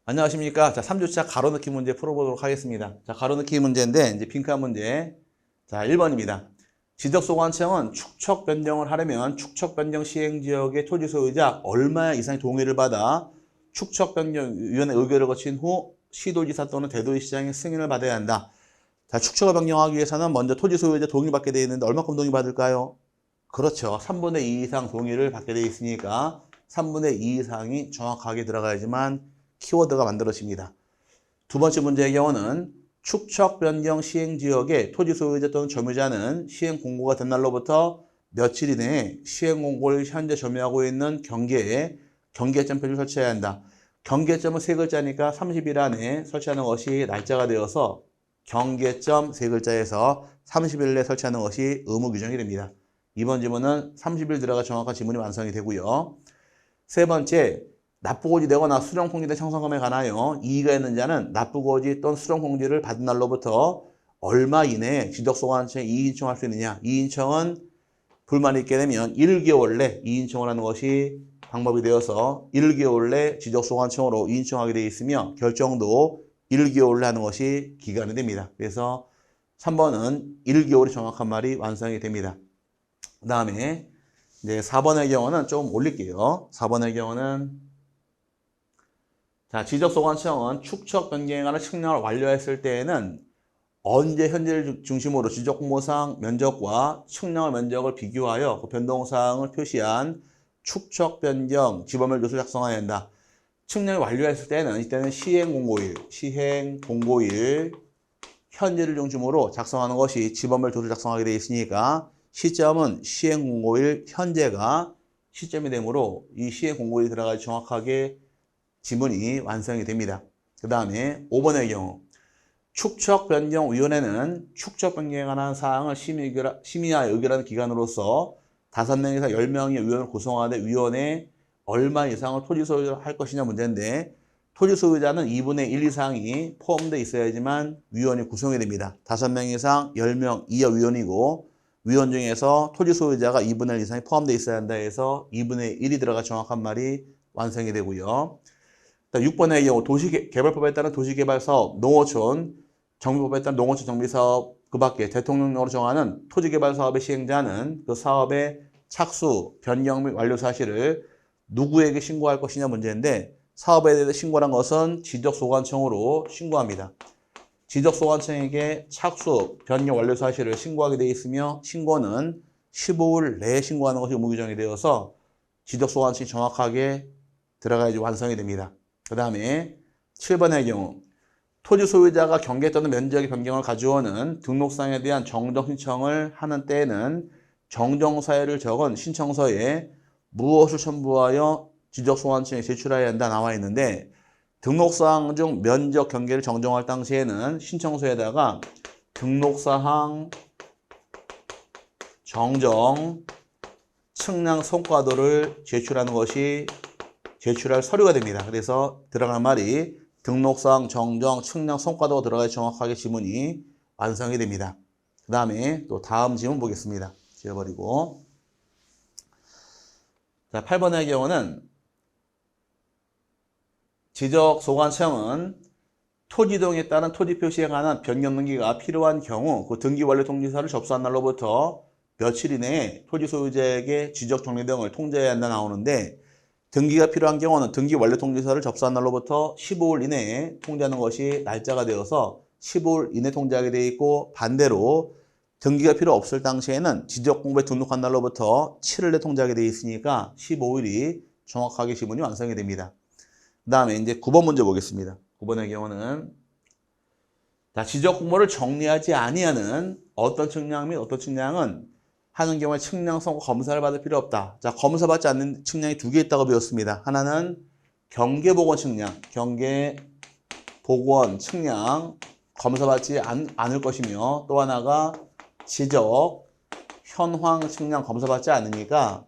안녕하십니까. 자, 3주차 가로넣기 문제 풀어보도록 하겠습니다. 자, 가로넣기 문제인데, 이제 핑크한 문제. 자, 1번입니다. 지적소관청은 축척 변경을 하려면 축척 변경 시행 지역의 토지 소유자 얼마 이상의 동의를 받아 축척 변경 위원회 의결을 거친 후 시도지사 또는 대도시장의 승인을 받아야 한다. 자, 축척을 변경하기 위해서는 먼저 토지 소유자 동의를 받게 되어 있는데 얼마큼 동의 받을까요? 그렇죠. 3분의 2 이상 동의를 받게 되어 있으니까 3분의 2 이상이 정확하게 들어가야지만 키워드가 만들어집니다. 두 번째 문제의 경우는 축척 변경 시행 지역의 토지 소유자 또는 점유자는 시행 공고가 된 날로부터 며칠 이내에 시행 공고를 현재 점유하고 있는 경계에 경계점 표를 설치해야 한다. 경계점은 세 글자니까 30일 안에 설치하는 것이 날짜가 되어서 경계점 세 글자에서 30일 내에 설치하는 것이 의무 규정이 됩니다. 이번 지문은 30일 들어가 정확한 지문이 완성이 되고요. 세 번째, 납부고지 내거나 수령공지된 청산금에 관하여 이의가 있는 자는 납부고지 또는 수령공지를 받은 날로부터 얼마 이내에 지적소관청에 이의인청할 수 있느냐. 이의인청은 불만이 있게 되면 1개월 내 이의인청을 하는 것이 방법이 되어서 1개월 내 지적소관청으로 이의인청하게 되어 있으며 결정도 1개월 내 하는 것이 기간이 됩니다. 그래서 3번은 1개월이 정확한 말이 완성이 됩니다. 그 다음에 이제 4번의 경우는 좀 올릴게요. 4번의 경우는 자, 지적소관청은 축척 변경에 관한 측량을 완료했을 때에는 언제 현재를 중심으로 지적공모상 면적과 측량의 면적을 비교하여 그 변동사항을 표시한 축척 변경 지범별 조서를 작성해야 한다. 측량이 완료했을 때는 이때는 시행 공고일 현재를 중심으로 작성하는 것이 지범별 조서를 작성하게 되어 있으니까 시점은 시행 공고일 현재가 시점이 되므로 이 시행 공고일이 들어가야 정확하게 지문이 완성이 됩니다. 그 다음에 5번의 경우 축척변경위원회는 축척변경에 관한 사항을 심의하여 의결하는 기관으로서 5명에서 10명의 위원을 구성하되 위원회에 얼마 이상을 토지 소유를 할 것이냐 문제인데 토지 소유자는 2분의 1 이상이 포함되어 있어야지만 위원이 구성이 됩니다. 5명 이상 10명 이하 위원이고 위원 중에서 토지 소유자가 2분의 1 이상이 포함되어 있어야 한다 해서 2분의 1이 들어가 정확한 말이 완성이 되고요. 6번의 경우 도시개발법에 따른 도시개발사업, 농어촌, 정비법에 따른 농어촌 정비사업 그 밖에 대통령령으로 정하는 토지개발사업의 시행자는 그 사업의 착수, 변경 및 완료 사실을 누구에게 신고할 것이냐 문제인데 사업에 대해 신고한 것은 지적소관청으로 신고합니다. 지적소관청에게 착수, 변경 완료 사실을 신고하게 되어 있으며 신고는 15일 내에 신고하는 것이 의무 규정이 되어서 지적소관청이 정확하게 들어가야지 완성이 됩니다. 그 다음에 7번의 경우 토지 소유자가 경계 또는 면적의 변경을 가져오는 등록상에 대한 정정 신청을 하는 때에는 정정사유를 적은 신청서에 무엇을 첨부하여 지적소관청에 제출해야 한다 나와 있는데 등록사항 중 면적 경계를 정정할 당시에는 신청서에다가 등록사항 정정 측량 성과도를 제출하는 것이 제출할 서류가 됩니다. 그래서 들어간 말이 등록사항 정정 측량 성과도가 들어가야 정확하게 지문이 완성이 됩니다. 그 다음에 또 다음 지문 보겠습니다. 지워버리고 자 8번의 경우는 지적소관청은 토지등에 따른 토지 표시에 관한 변경 등기가 필요한 경우 그 등기 완료 통지서를 접수한 날로부터 며칠 이내에 토지 소유자에게 지적 정리 등을 통지해야 한다 나오는데 등기가 필요한 경우는 등기 완료 통지서를 접수한 날로부터 15일 이내에 통지하는 것이 날짜가 되어서 15일 이내 통지하게 되어 있고 반대로 등기가 필요 없을 당시에는 지적공부에 등록한 날로부터 7일 내 통지하게 되어 있으니까 15일이 정확하게 지문이 완성이 됩니다. 그 다음에 이제 9번 문제 보겠습니다. 9번의 경우는 자, 지적공모를 정리하지 아니하는 어떤 측량 및 어떤 측량은 하는 경우에 측량 성과 검사를 받을 필요 없다. 자, 검사받지 않는 측량이 2개 있다고 배웠습니다. 하나는 경계복원 측량, 경계복원 측량 검사받지 않을 것이며 또 하나가 지적 현황 측량 검사받지 않으니까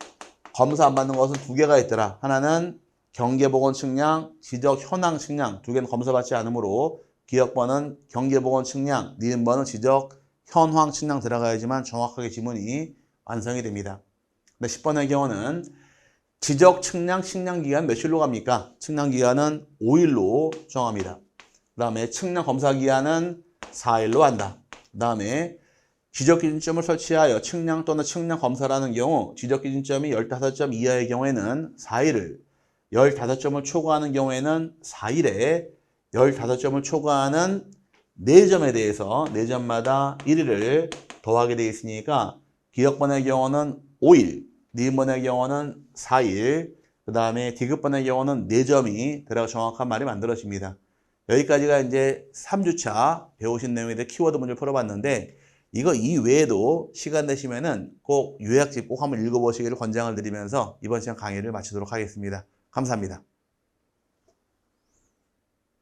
검사 안 받는 것은 2개가 있더라. 하나는 경계복원 측량, 지적 현황 측량 2개는 검사받지 않으므로 기억번은 경계복원 측량, 니은번은 지적 현황 측량 들어가야지만 정확하게 지문이 완성이 됩니다. 10번의 경우는 지적 측량 측량 기간 며칠로 갑니까? 측량 기간은 5일로 정합니다. 그 다음에 측량 검사 기간은 4일로 한다. 그 다음에 지적 기준점을 설치하여 측량 또는 측량 검사를 하는 경우 지적 기준점이 15점 이하의 경우에는 4일을, 15점을 초과하는 경우에는 4일에 15점을 초과하는 4점에 대해서 4점마다 1일을 더하게 되어 있으니까 기역번의 경우는 5일, 니은번의 경우는 4일, 그 다음에 디귿번의 경우는 4점이 들어가 정확한 말이 만들어집니다. 여기까지가 이제 3주차 배우신 내용에 대해 키워드 문제를 풀어봤는데 이거 이외에도 시간 되시면은 꼭 요약집 꼭 한번 읽어보시기를 권장을 드리면서 이번 시간 강의를 마치도록 하겠습니다. 감사합니다.